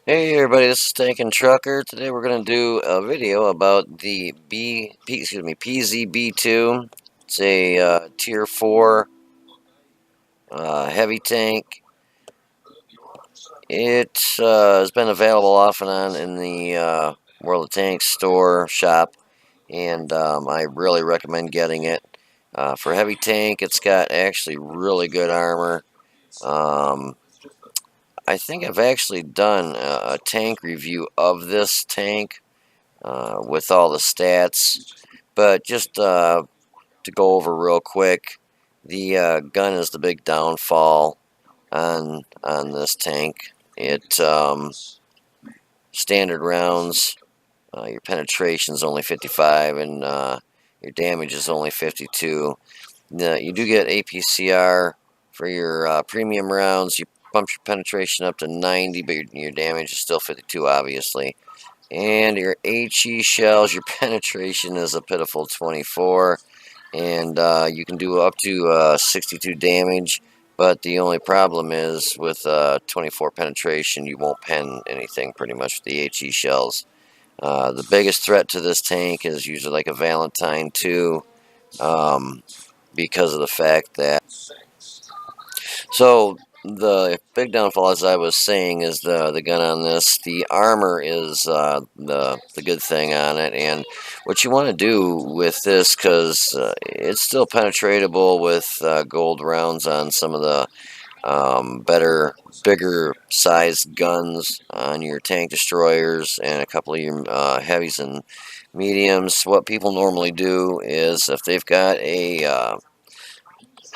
Hey everybody, this is Tank and Trucker. Today we're going to do a video about the pz.B2. It's a tier 4 heavy tank. It has been available off and on in the World of Tanks store shop, and I really recommend getting it. For heavy tank, it's got actually really good armor. Um, I think I've actually done a tank review of this tank with all the stats. But just to go over real quick, the gun is the big downfall on this tank. It standard rounds, your penetration is only 55, and your damage is only 52. You do get APCR for your premium rounds. You bump your penetration up to 90, but your damage is still 52, obviously. And your HE shells, your penetration is a pitiful 24, and you can do up to 62 damage, but the only problem is with 24 penetration, you won't pen anything pretty much with the HE shells. The biggest threat to this tank is usually like a Valentine 2, because of the fact that so the big downfall, as I was saying, is the gun on this. The armor is the good thing on it, and what you want to do with this, because it's still penetratable with gold rounds on some of the better, bigger sized guns on your tank destroyers and a couple of your heavies and mediums. What people normally do is if they've got a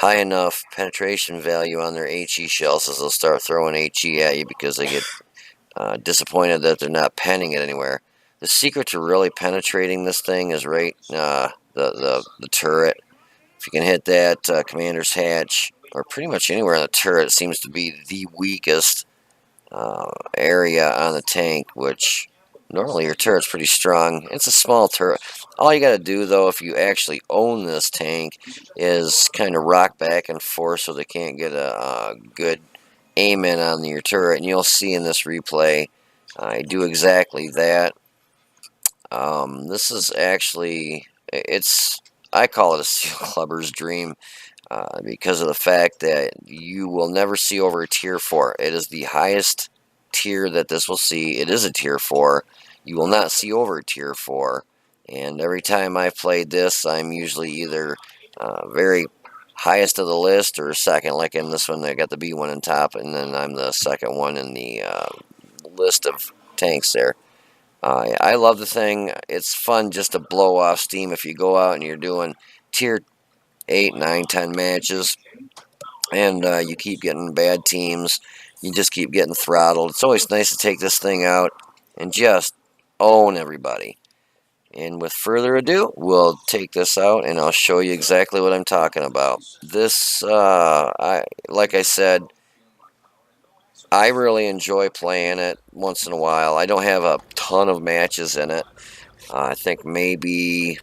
high enough penetration value on their HE shells, as they'll start throwing HE at you because they get disappointed that they're not penning it anywhere. The secret to really penetrating this thing is right the turret. If you can hit that commander's hatch, or pretty much anywhere on the turret, it seems to be the weakest area on the tank, which normally your turret's pretty strong. It's a small turret. All you gotta do, though, if you actually own this tank, is kind of rock back and forth so they can't get a good aim in on your turret. And you'll see in this replay, I do exactly that. This is actually, I call it a Steel Clubber's dream. Because of the fact that you will never see over a tier 4. It is the highest tier that this will see. It is a tier 4. You will not see over a tier 4. And every time I've played this, I'm usually either very highest of the list or second, like in this one. I got the B1 on top, and then I'm the second one in the list of tanks there. I love the thing. It's fun just to blow off steam if you go out and you're doing tier 8, 9, 10 matches, and you keep getting bad teams. You just keep getting throttled. It's always nice to take this thing out and just own everybody. And with further ado, we'll take this out and I'll show you exactly what I'm talking about. This, like I said, I really enjoy playing it once in a while. I don't have a ton of matches in it. I think maybe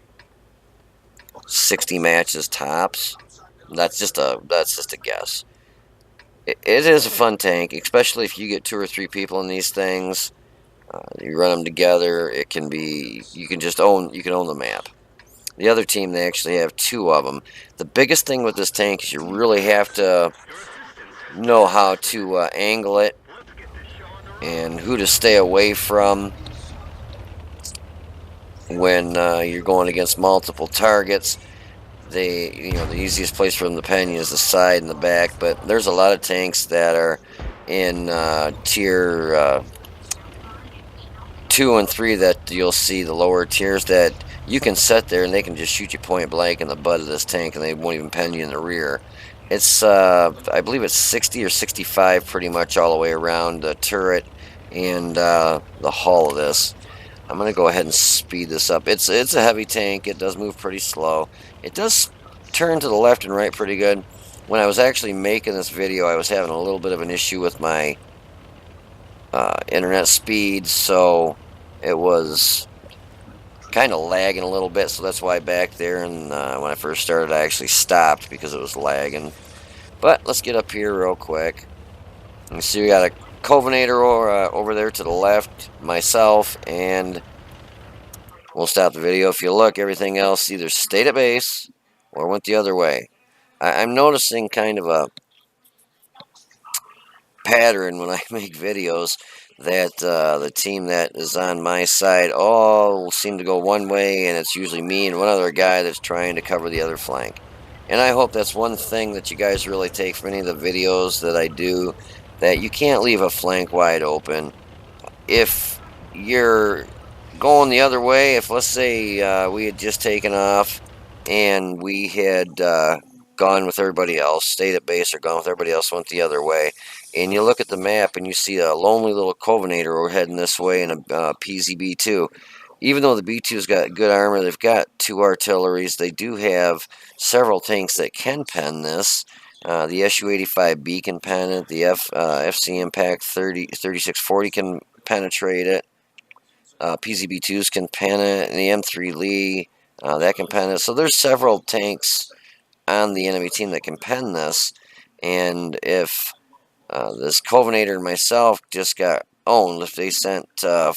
60 matches tops. That's just a guess. It is a fun tank, especially if you get 2 or 3 people in these things. You run them together. It can be, you can own the map. The other team, they actually have 2 of them. The biggest thing with this tank is you really have to know how to angle it and who to stay away from when you're going against multiple targets. The easiest place for them to pen you is the side and the back, but there's a lot of tanks that are in tier 2 and 3 that you'll see, the lower tiers, that you can sit there and they can just shoot you point blank in the butt of this tank and they won't even pen you in the rear. It's I believe it's 60 or 65 pretty much all the way around the turret and the hull of this. I'm going to go ahead and speed this up. It's a heavy tank. It does move pretty slow. It does turn to the left and right pretty good. When I was actually making this video, I was having a little bit of an issue with my internet speed, so it was kind of lagging a little bit, so that's why back there and when I first started I actually stopped because it was lagging. But let's get up here real quick. You see we got Covenator over there to the left, myself, and we'll stop the video. If you look, everything else either stayed at base or went the other way. I'm noticing kind of a pattern when I make videos that the team that is on my side all seem to go one way, and it's usually me and one other guy that's trying to cover the other flank. And I hope that's one thing that you guys really take from any of the videos that I do, that you can't leave a flank wide open. If you're going the other way, if let's say we had just taken off and we had gone with everybody else, stayed at base or gone with everybody else, went the other way, and you look at the map and you see a lonely little Covenator heading this way in a pz.B2. Even though the B2's got good armor, they've got 2 artilleries, they do have several tanks that can pen this. The SU-85B can pen it, the FC Impact 3640 can penetrate it, PZB2s can pen it, and the M3 Lee, that can pen it. So there's several tanks on the enemy team that can pen this, and if this Covenator and myself just got owned, if they sent a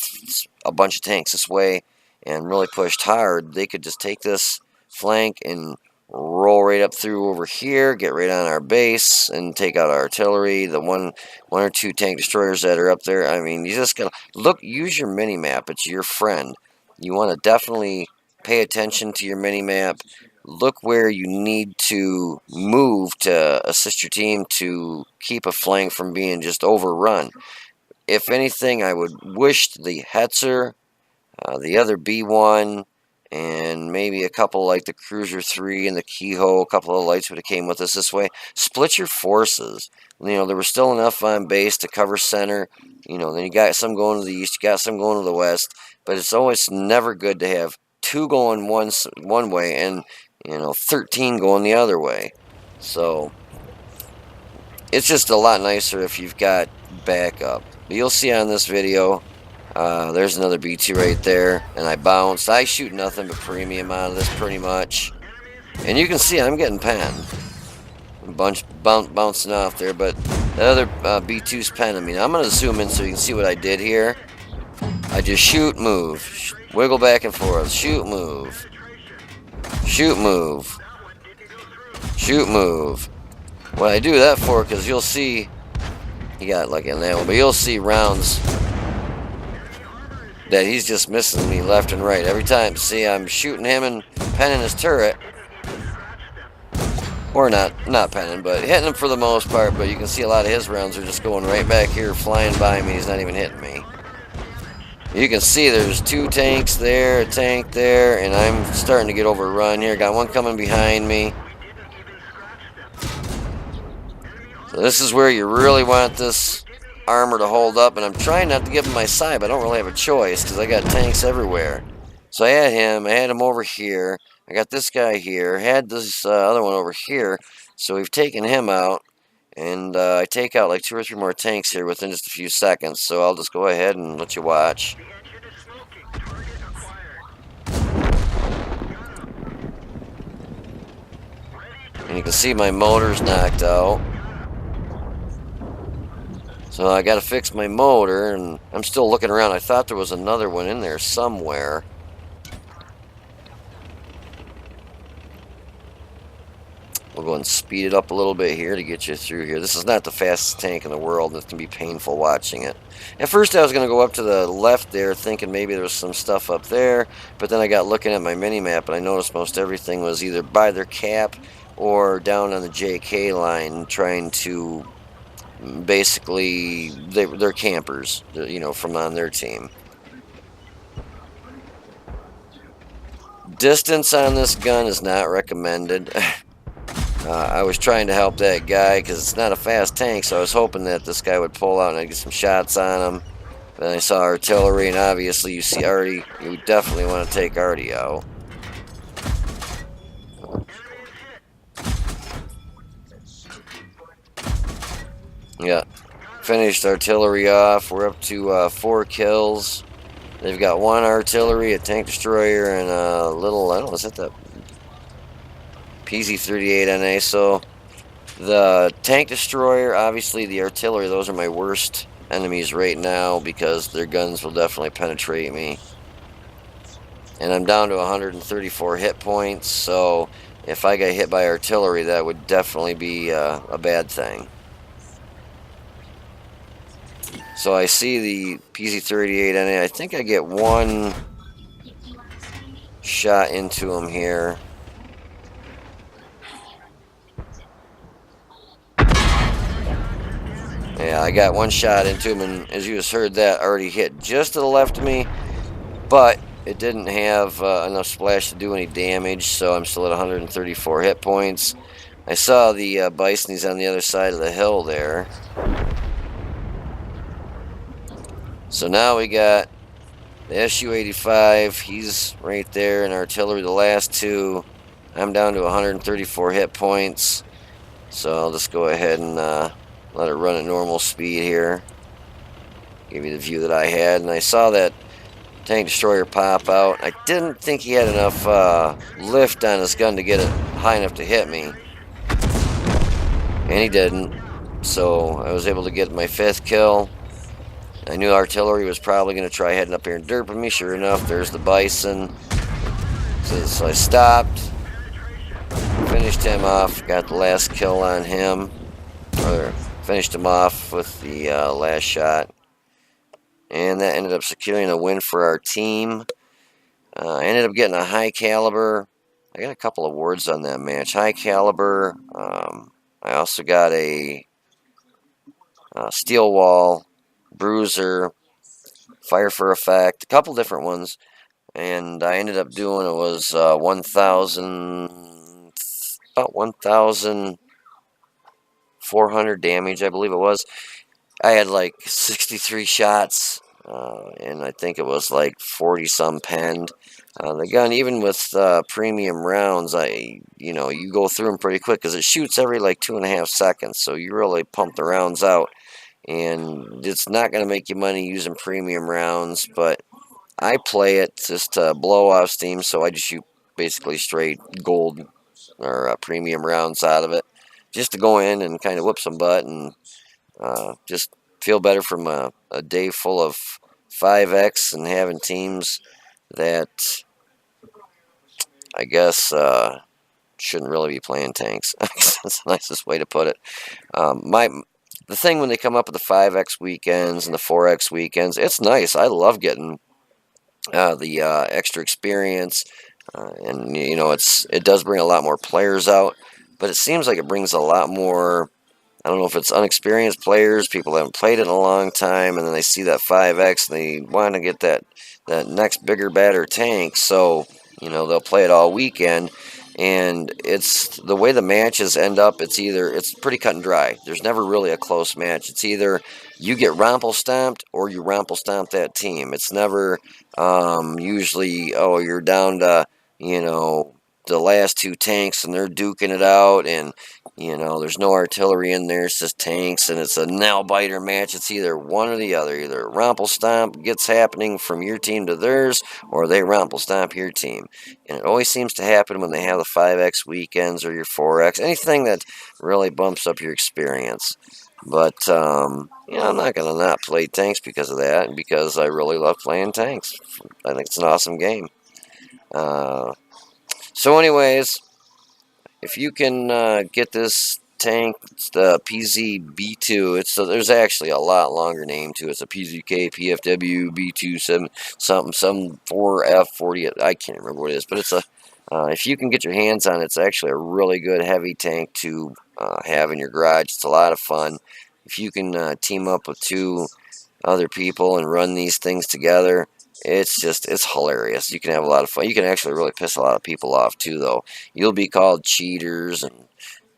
bunch of tanks this way and really pushed hard, they could just take this flank and roll right up through over here, get right on our base, and take out our artillery. The one or two tank destroyers that are up there. I mean, you just gotta look. Use your mini map. It's your friend. You want to definitely pay attention to your mini map. Look where you need to move to assist your team to keep a flank from being just overrun. If anything, I would wish the Hetzer, the other B1, and maybe a couple like the Cruiser 3 and the Keyhole, a couple of lights would have came with us this way. Split your forces. You know, there was still enough on base to cover center. You know, then you got some going to the east, you got some going to the west. But it's always never good to have 2 going one way and, 13 going the other way. So it's just a lot nicer if you've got backup. But you'll see on this video, there's another B2 right there, and I bounced. I shoot nothing but premium out of this pretty much. And you can see I'm getting penned. A bunch bouncing off there, but that other B2's penning me. Now I'm going to zoom in so you can see what I did here. I just shoot, move, wiggle back and forth, shoot, move, shoot, move, shoot, move. What I do that for, because you'll see, he got lucky on that one, but you'll see rounds that he's just missing me left and right every time. See, I'm shooting him and penning his turret, or not penning, but hitting him for the most part. But you can see a lot of his rounds are just going right back here, flying by me. He's not even hitting me. You can see there's 2 tanks there, a tank there, and I'm starting to get overrun here. Got one coming behind me. So this is where you really want this armor to hold up, and I'm trying not to give him my side, but I don't really have a choice because I got tanks everywhere. So I had him over here, I got this guy here, had this other one over here, so we've taken him out, and I take out like 2 or 3 more tanks here within just a few seconds, so I'll just go ahead and let you watch. And you can see my motor's knocked out. So I got to fix my motor, and I'm still looking around. I thought there was another one in there somewhere. We'll go and speed it up a little bit here to get you through here. This is not the fastest tank in the world, and it can be painful watching it. At first I was going to go up to the left there thinking maybe there was some stuff up there, but then I got looking at my mini-map, and I noticed most everything was either by their cap or down on the JK line trying to... Basically, they're campers, from on their team. Distance on this gun is not recommended. I was trying to help that guy because it's not a fast tank, so I was hoping that this guy would pull out and I'd get some shots on him. Then I saw artillery, and obviously you see Artie. You definitely want to take Artie out. Yeah, finished artillery off. We're up to 4 kills. They've got 1 artillery, a tank destroyer, and a little, I don't know, is that the PZ-38 NA? So the tank destroyer, obviously the artillery, those are my worst enemies right now because their guns will definitely penetrate me. And I'm down to 134 hit points, so if I got hit by artillery, that would definitely be a bad thing. So I see the pz.38 in it. I think I get one shot into him here. Yeah, I got one shot into him, and as you just heard, that already hit just to the left of me, but it didn't have enough splash to do any damage, so I'm still at 134 hit points. I saw the bison. He's on the other side of the hill there. So now we got the Su-85. He's right there, and artillery, the last two. I'm down to 134 hit points, so I'll just go ahead and let it run at normal speed here. Give you the view that I had, and I saw that tank destroyer pop out. I didn't think he had enough lift on his gun to get it high enough to hit me, and he didn't. So I was able to get my 5th kill. I knew artillery was probably going to try heading up here and derping me. Sure enough, there's the bison. So I stopped, finished him off, got the last kill on him, or finished him off with the last shot. And that ended up securing a win for our team. I ended up getting a high caliber. I got a couple of awards on that match. High caliber. I also got a steel wall, bruiser, fire for effect, a couple different ones. And I ended up doing, it was 1,000, about 1,400 damage, I believe it was. I had like 63 shots, and I think it was like 40 some penned. The gun, even with premium rounds, you go through them pretty quick because it shoots every like 2.5 seconds. So you really pump the rounds out, and it's not going to make you money using premium rounds. But I play it just to blow off steam, so I just shoot basically straight gold or premium rounds out of it, just to go in and kind of whip some butt and just feel better from a day full of 5X and having teams that I guess shouldn't really be playing tanks. That's the nicest way to put it. The thing when they come up with the 5X weekends and the 4X weekends, it's nice. I love getting the extra experience, and it does bring a lot more players out, but it seems like it brings a lot more. I don't know if it's unexperienced players, people that haven't played it in a long time, and then they see that 5X and they want to get that next bigger, badder tank. So, they'll play it all weekend. And it's the way the matches end up, it's pretty cut and dry. There's never really a close match. It's either you get romple stomped or you romple stomp that team. It's never usually, oh, you're down to, the last 2 tanks and they're duking it out, and there's no artillery in there, it's just tanks, and it's a nail-biter match. It's either one or the other. Either romple stomp gets happening from your team to theirs, or they romple stomp your team. And it always seems to happen when they have the 5X weekends or your 4X, anything that really bumps up your experience. But, I'm not going to not play tanks because of that, and because I really love playing tanks. I think it's an awesome game. So anyways, if you can get this tank, it's the pz.B2. There's actually a lot longer name to it. It's a PZK, PFW, B2, 7, something, some 4F40. I can't remember what it is, but it's if you can get your hands on it, it's actually a really good heavy tank to have in your garage. It's a lot of fun. If you can team up with 2 other people and run these things together, it's hilarious. You can have a lot of fun. You can actually really piss a lot of people off too, though. You'll be called cheaters and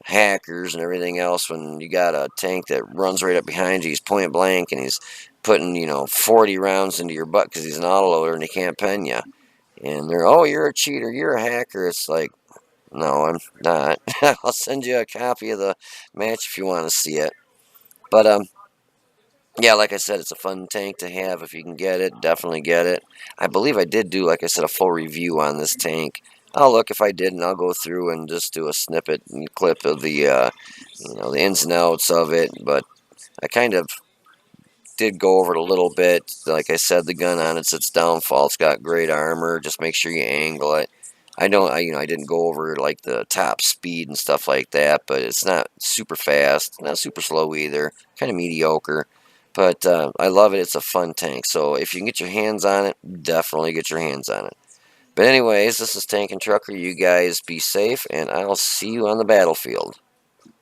hackers and everything else when you got a tank that runs right up behind you. He's point blank and he's putting 40 rounds into your butt because he's an autoloader and he can't pen you. And they're, oh, you're a cheater, you're a hacker. It's like, no, I'm not. I'll send you a copy of the match if you want to see it. But yeah, like I said, it's a fun tank to have. If you can get it, definitely get it. I believe I did do, like I said, a full review on this tank. I'll look if I didn't. I'll go through and just do a snippet and clip of the ins and outs of it. But I kind of did go over it a little bit. Like I said, the gun on it's downfall. It's got great armor. Just make sure you angle it. I didn't go over like the top speed and stuff like that, but it's not super fast, not super slow either. Kind of mediocre, but I love it. It's a fun tank. So if you can get your hands on it, definitely get your hands on it. But anyways, this is Tank and Trucker. You guys be safe, and I'll see you on the battlefield.